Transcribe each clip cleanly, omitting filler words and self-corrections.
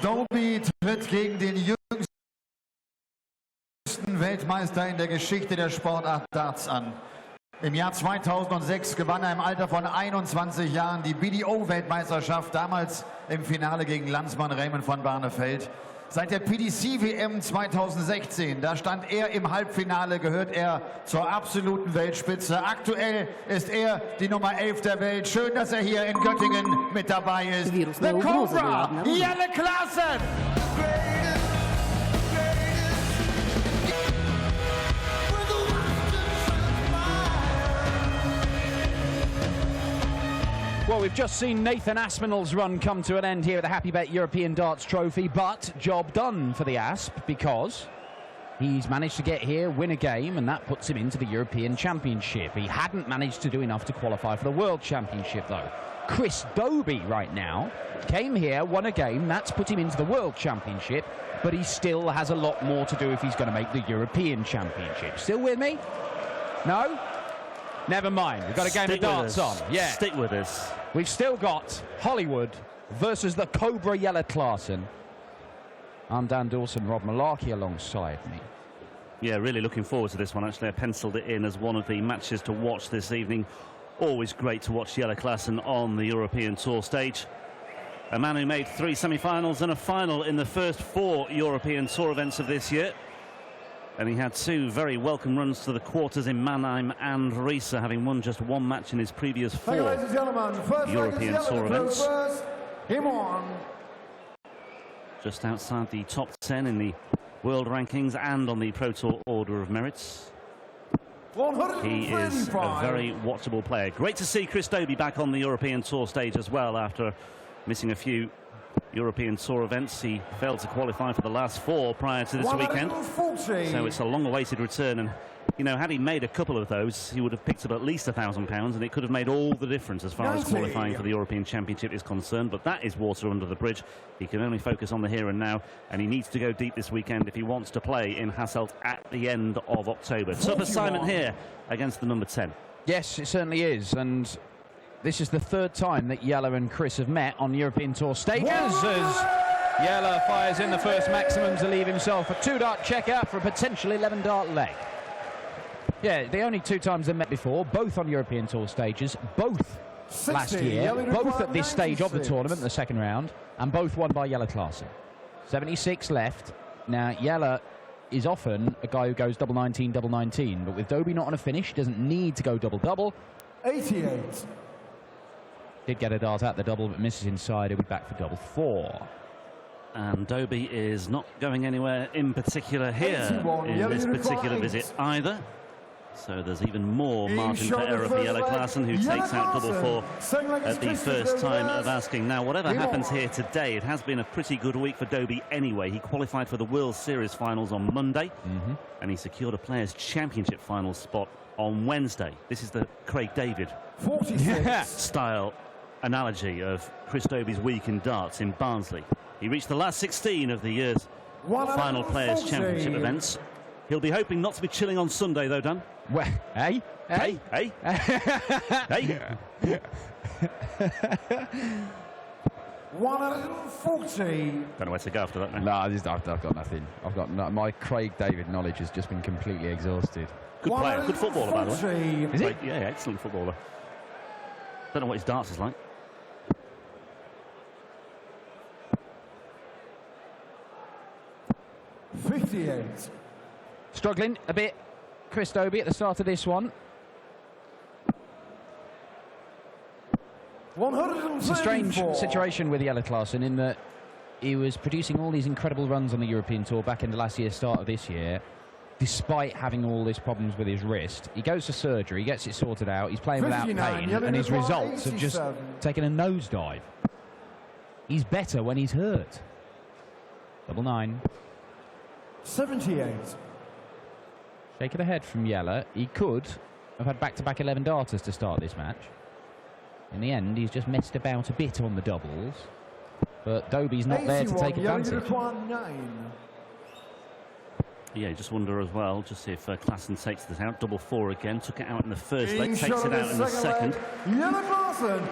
Dobey tritt gegen den jüngsten Weltmeister in der Geschichte der Sportart Darts an. Im Jahr 2006 gewann er im Alter von 21 Jahren die BDO-Weltmeisterschaft, damals im Finale gegen Landsmann Raymond von Barneveld. Seit der PDC-WM 2016, da stand er im Halbfinale, gehört er zur absoluten Weltspitze. Aktuell ist er die Nummer 11 der Welt. Schön, dass er hier in Göttingen mit dabei ist. The Cobra, Klaasen! Well, we've just seen Nathan Aspinall's run come to an end here at the Happy Bet European Darts Trophy, but job done for the Asp because he's managed to get here, win a game, and that puts him into the European Championship. He hadn't managed to do enough to qualify for the World Championship, though. Chris Dobey right now came here, won a game, that's put him into the World Championship, but he still has a lot more to do if he's going to make the European Championship. Still with me? No? Never mind, we've got a game of darts on. Yeah. Stick with us. We've still got Hollywood versus the Cobra Klaasen. I'm Dan Dawson, Rob Malarkey alongside me. Yeah, really looking forward to this one. Actually, I penciled it in as one of the matches to watch this evening. Always great to watch Klaasen on the European Tour stage. A man who made 3 semi-finals and a final in the first 4 European Tour events of this year. And he had 2 very welcome runs to the quarters in Mannheim and Riese, having won just 1 match in his previous 4 European Tour events. Just outside the top 10 in the world rankings and on the Pro Tour Order of Merits. He is a very watchable player. Great to see Chris Dobey back on the European Tour stage as well after missing a few European Tour events. He failed to qualify for the last 4 prior to this weekend. So it's a long-awaited return, and you know, had he made a couple of those, he would have picked up at least £1,000, and it could have made all the difference as far as qualifying for the European Championship is concerned. But that is water under the bridge. He can only focus on the here and now, and he needs to go deep this weekend if he wants to play in Hasselt at the end of October. Tough assignment here against the number 10. Yes, it certainly is, and this is the 3rd time that Jelle and Chris have met on European Tour stages, as Jelle fires in the first maximum to leave himself a 2-dart checker for a potential 11-dart leg. Yeah, the only 2 times they've met before, both on European Tour stages, both last year, both at this stage of the tournament, the 2nd round, and both won by Jelle Klaasen. 76 left. Now, Jelle is often a guy who goes double 19, double 19, but with Dobey not on a finish, doesn't need to go double-double. 88. Did get a dart at the double, but misses inside. He'll be back for double 4. And Dobey is not going anywhere in particular here in this particular visit either. So there's even more margin for error for Klaasen, who takes out double 4 at the first time of asking. Now, whatever happens here today, it has been a pretty good week for Dobey anyway. He qualified for the World Series finals on Monday, and he secured a Players' Championship final spot on Wednesday. This is the Craig David style analogy of Chris Dobey's week in darts in Barnsley. He reached the last 16 of the year's final Players' Championship events. He'll be hoping not to be chilling on Sunday, though, Dan. Well, hey? Hey? Hey? Hey? 140. Don't know where to go after that, no, I've got nothing. My Craig David knowledge has just been completely exhausted. Good player, good footballer, by the way. Is he? Yeah, excellent footballer. Don't know what his darts is like. Struggling a bit, Chris Dobey at the start of this one. It's a strange situation with Jelle Klaasen in that he was producing all these incredible runs on the European Tour back into last year, start of this year, despite having all these problems with his wrist. He goes to surgery, gets it sorted out, he's playing without pain, and his results have just taken a nosedive. He's better when he's hurt. Double 9. 78. Shake it ahead from Jelle. He could have had back-to-back 11 darters to start this match. In the end, he's just messed about a bit on the doubles. But Dobey's not there to take advantage. Yeah, just wonder as well, just see if Klaasen takes this out. Double 4 again, took it out in the first leg, takes it out in the second. Jelle Klaasen,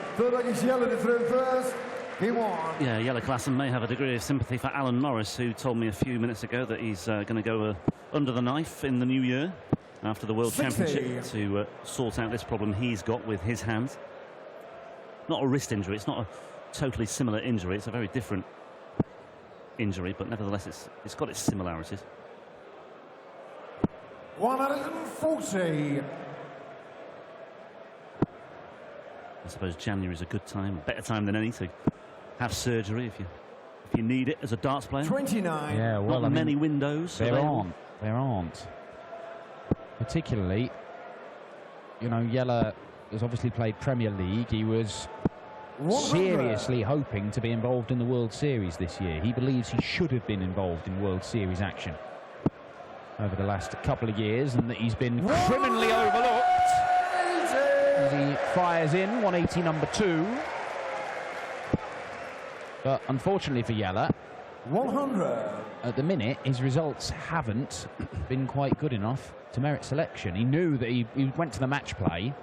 Game on. Yeah, Jelle Klaasen may have a degree of sympathy for Alan Morris, who told me a few minutes ago that he's going to go under the knife in the new year after the World 60. Championship to sort out this problem he's got with his hand. Not a wrist injury, it's not a totally similar injury, it's a very different injury, but nevertheless it's got its similarities. 140. I suppose January is a good time, better time than any to have surgery if you need it as a darts player. 29. Yeah, well, Not many windows. There aren't. Particularly, you know, Jelle has obviously played Premier League. He was 100. seriously hoping to be involved in the World Series this year. He believes he should have been involved in World Series action over the last couple of years, and that he's been criminally overlooked. As he fires in 180 number 2. But unfortunately for Jelle, 100. at the minute his results haven't been quite good enough to merit selection. He knew that he went to the match play,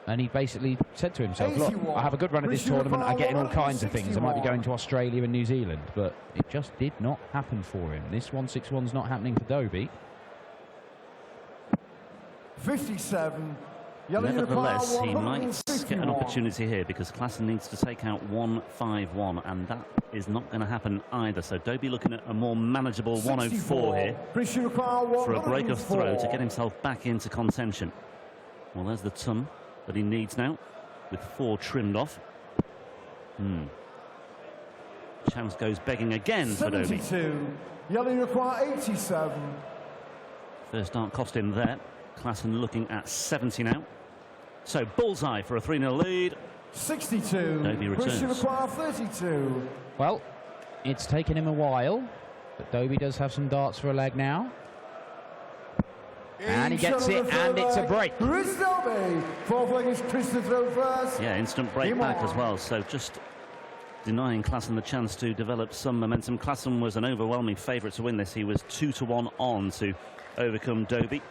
and he basically said to himself, look, I have a good run at this tournament, I get in all kinds of things, I might be going to Australia and New Zealand, but it just did not happen for him. This 161's not happening for Dobey. 57. Nevertheless, he might get an opportunity here because Klaasen needs to take out 151, and that is not going to happen either. So Dobey looking at a more manageable 104 here for a break of throw to get himself back into contention. Well, there's the ton that he needs now, with 4 trimmed off. Chance goes begging again for Dobey. 72. Jelle require 87. First dart cost him there. Klaasen looking at 70 now. So bullseye for a 3-0 lead. 62. Dobey returns. 32. Well, it's taken him a while, but Dobey does have some darts for a leg now. And he gets it, and it's a break. Chris Dobey. Fourth leg is Chris to throw first. Yeah, instant break back as well. So just denying Klaasen the chance to develop some momentum. Klaasen was an overwhelming favourite to win this. He was 2-1 on to overcome Dobey.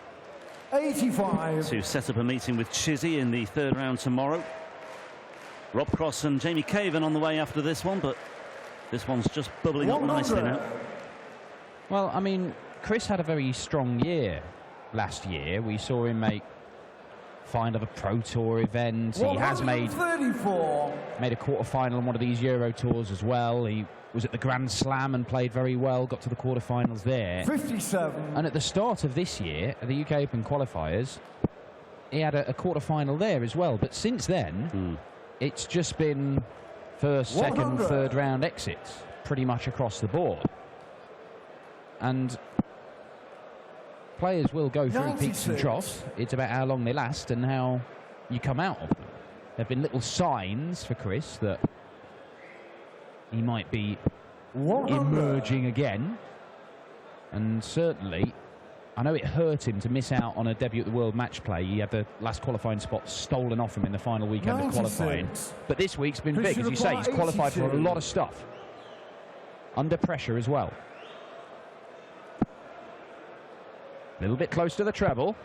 85. To set up a meeting with Chizzy in the 3rd round tomorrow. Rob Cross and Jamie Caven on the way after this one, but this one's just bubbling up nicely now. Well, I mean, Chris had a very strong year last year. We saw him make final of a Pro Tour event. He has made a quarter-final on one of these Euro Tours as well. He was at the Grand Slam and played very well, got to the quarter-finals there. 57. And at the start of this year, at the UK Open qualifiers, he had a quarter-final there as well. But since then, it's just been first, second, 3rd round exits pretty much across the board. And players will go through 96. peaks and troughs. It's about how long they last and how you come out of them. There have been little signs for Chris that he might be emerging again. And certainly, I know it hurt him to miss out on a debut at the World Match Play. He had the last qualifying spot stolen off him in the final weekend of qualifying. But this week's been big, as you say. He's qualified for a lot of stuff. Under pressure as well. A little bit close to the treble.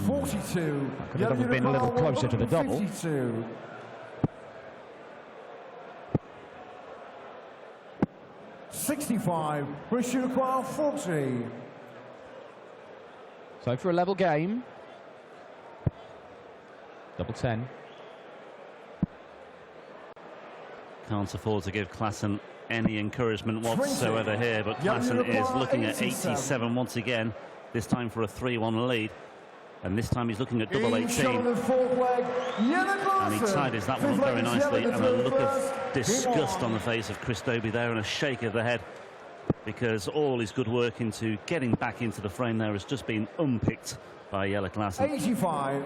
42. That could have been a little closer to the double. 52. 65. Chris require 40. So for a level game, double 10. Can't afford to give Klaasen any encouragement whatsoever here, but Klaasen is looking at 87 once again, this time for a 3-1 lead. And this time he's looking at double 18. And he tidies that one up very nicely. And a look of disgust on the face of Chris Dobey there, and a shake of the head, because all his good work into getting back into the frame there has just been unpicked by Jelle Klaasen. 85.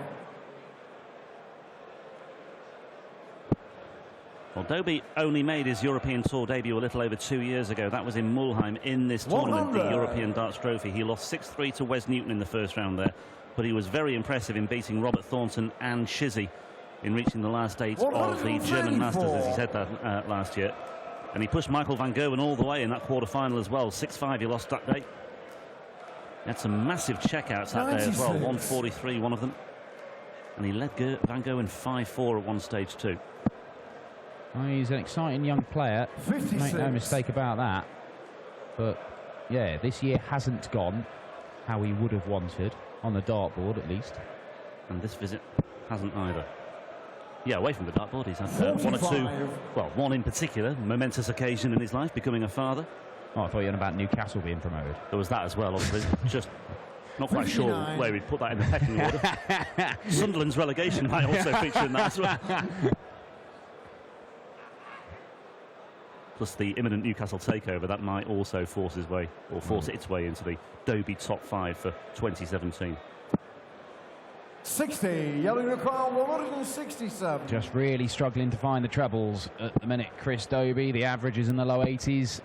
Well, Dobey only made his European Tour debut a little over 2 years ago. That was in Mulheim in this tournament, the European Darts Trophy. He lost 6-3 to Wes Newton in the first round there, but he was very impressive in beating Robert Thornton and Chizzy in reaching the last 8 of the German Masters, as he said that last year. And he pushed Michael van Gerwen all the way in that quarter-final as well. 6-5 he lost that day. He had some massive checkouts that day as well, 143 one of them. And he led van Gerwen 5-4 at one stage too. Well, he's an exciting young player. 56. Make no mistake about that. But, yeah, this year hasn't gone how he would have wanted, on the dartboard at least. And this visit hasn't either. Yeah, away from the dartboard, he's had one or two, well, one in particular, momentous occasion in his life, becoming a father. Oh, I thought you were on about Newcastle being promoted. There was that as well, obviously. Just not quite sure where he'd put that in the pecking order. Sunderland's relegation might also feature in that as well. Plus the imminent Newcastle takeover, that might also force his way, or force its way into the Dobey top 5 for 2017. 60, yellow crowd 167. Just really struggling to find the trebles at the minute, Chris Dobey. The average is in the low 80s.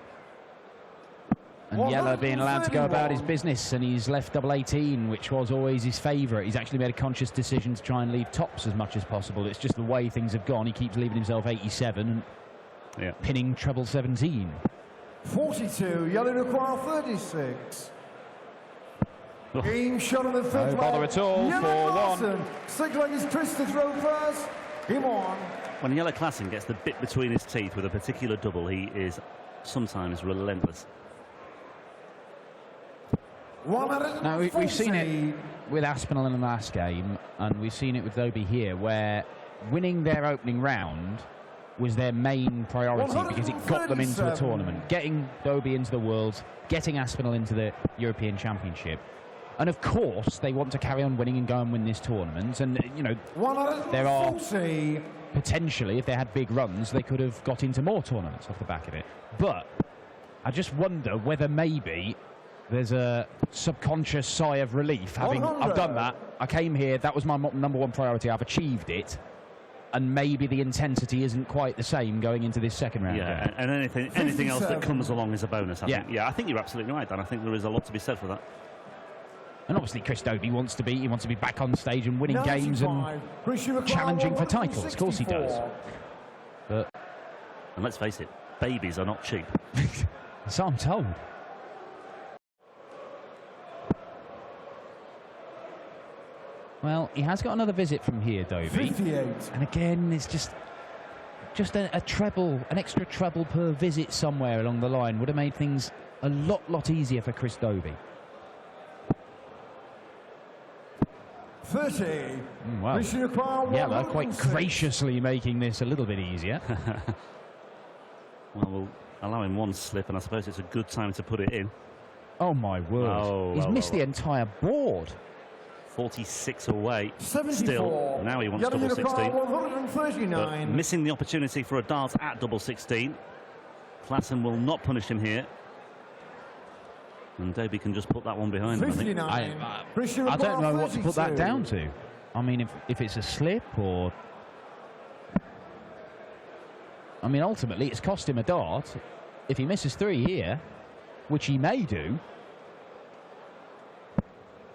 And Yellow being allowed to go about his business, and he's left double 18, which was always his favourite. He's actually made a conscious decision to try and leave tops as much as possible. It's just the way things have gone. He keeps leaving himself 87 and pinning treble 17. 42, yellow crowd 36. Game shot on the fifth. No bother at all for one. Six leg is Chris to throw first. Game on. When Yellow Klaasen gets the bit between his teeth with a particular double, he is sometimes relentless. Now, we've seen it with Aspinall in the last game, and we've seen it with Dobey here, where winning their opening round was their main priority because it got them into a tournament. Getting Dobey into the Worlds, getting Aspinall into the European Championship. And of course, they want to carry on winning and go and win this tournament. And, you know, there are potentially, if they had big runs, they could have got into more tournaments off the back of it. But I just wonder whether maybe there's a subconscious sigh of relief having, I've done that, I came here, that was my number one priority, I've achieved it. And maybe the intensity isn't quite the same going into this second round. Yeah, and anything else that comes along is a bonus, I think. Yeah, I think you're absolutely right, Dan. I think there is a lot to be said for that. And obviously Chris Dobey wants to be back on stage and winning games and challenging for titles. Of course he does. But and let's face it, babies are not cheap. So I'm told. Well, he has got another visit from here, Dobey. 58. And again, it's just a treble, an extra treble per visit somewhere along the line would have made things a lot easier for Chris Dobey. 30. Well, Yellow quite graciously making this a little bit easier. Well, we'll allow him one slip, and I suppose it's a good time to put it in. Oh, my word. He's missed the entire board. 46 away. 74. Still, now he wants double 16. 139. But missing the opportunity for a dart at double 16. Klaasen will not punish him here. And Dobey can just put that one behind him, I think. I don't know what to put that down to. I mean, if it's a slip or... I mean, ultimately, it's cost him a dart. If he misses 3 here, which he may do...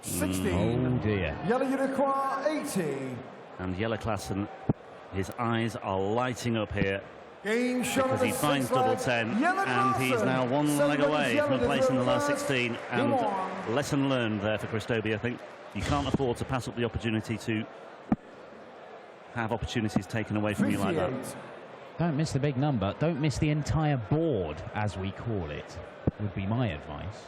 16. Oh, dear. Yellow Uruguay 80. And Yellow Klaasen, his eyes are lighting up here. Game shot because he finds double 10, and he's now one leg away from a place in the last 16. And lesson learned there for Chris Dobey, I think. You can't afford to pass up the opportunity to have opportunities taken away from you like that. Don't miss the big number. Don't miss the entire board, as we call it, would be my advice.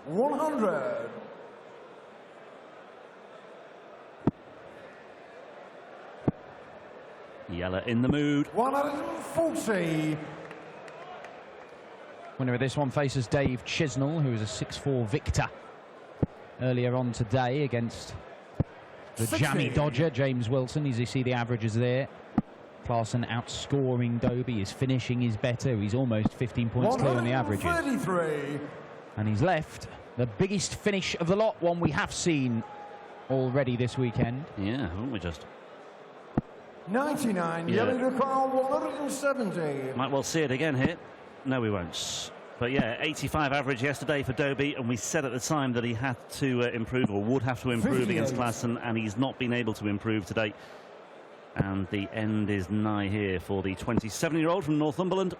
100. Yellow in the mood. 140. Winner of this one faces Dave Chisnell, who is a 6-4 victor earlier on today against the 60. jammy dodger, James Wilson. As you see, the averages there. Klaasen outscoring Dobey. His finishing is better. He's almost 15 points clear on the averages. 133. And he's left the biggest finish of the lot, one we have seen already this weekend. Yeah, haven't we just? 99, yellow to Carl, 170. Might well see it again here. No, we won't. But yeah, 85 average yesterday for Dobey, and we said at the time that he had to improve, or would have to improve 58. Against Klaasen, and he's not been able to improve today. And the end is nigh here for the 27-year-old from Northumberland.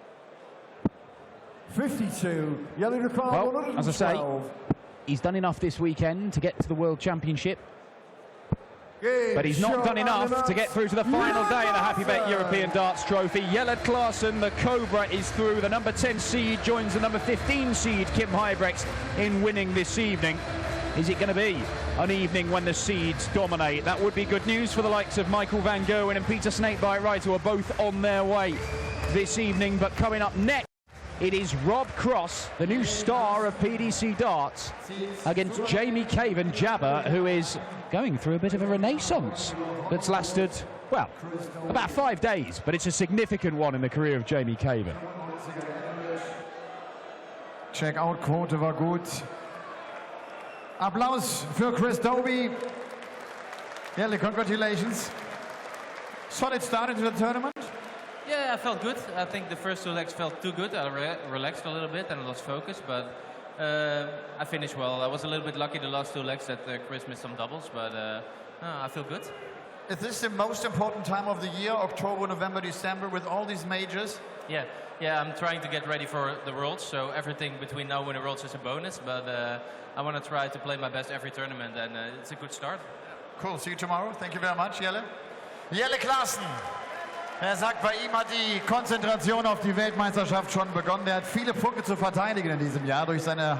52, yellow to Carl, well, as I say, he's done enough this weekend to get to the World Championship. but he's not done enough to get through to the final day of the Happy Bet European Darts Trophy. Jelle Klaasen, the Cobra, is through. The number 10 seed joins the number 15 seed, Kim Huybrechts, in winning this evening. Is it going to be an evening when the seeds dominate? That would be good news for the likes of Michael van Gerwen and Peter Snakebite-Wright, who are both on their way this evening. But coming up next, it is Rob Cross, the new star of PDC Darts, against Jamie Caven Jabber, who is going through a bit of a renaissance that's lasted, well, about 5 days, but it's a significant one in the career of Jamie Caven. Check-out-Quote war gut. Applaus für Chris Dobey. Jelle, congratulations. Solid start into the tournament. Yeah, I felt good. I think the first 2 legs felt too good. I relaxed a little bit and lost focus, but I finished well. I was a little bit lucky the last 2 legs that Chris missed some doubles, but I feel good. Is this the most important time of the year, October, November, December, with all these majors? Yeah, I'm trying to get ready for the Worlds, so everything between now and the Worlds is a bonus, but I want to try to play my best every tournament, and it's a good start. Cool, see you tomorrow. Thank you very much, Jelle. Jelle Klaasen. Er sagt, bei ihm hat die Konzentration auf die Weltmeisterschaft schon begonnen. Er hat viele Punkte zu verteidigen in diesem Jahr durch seine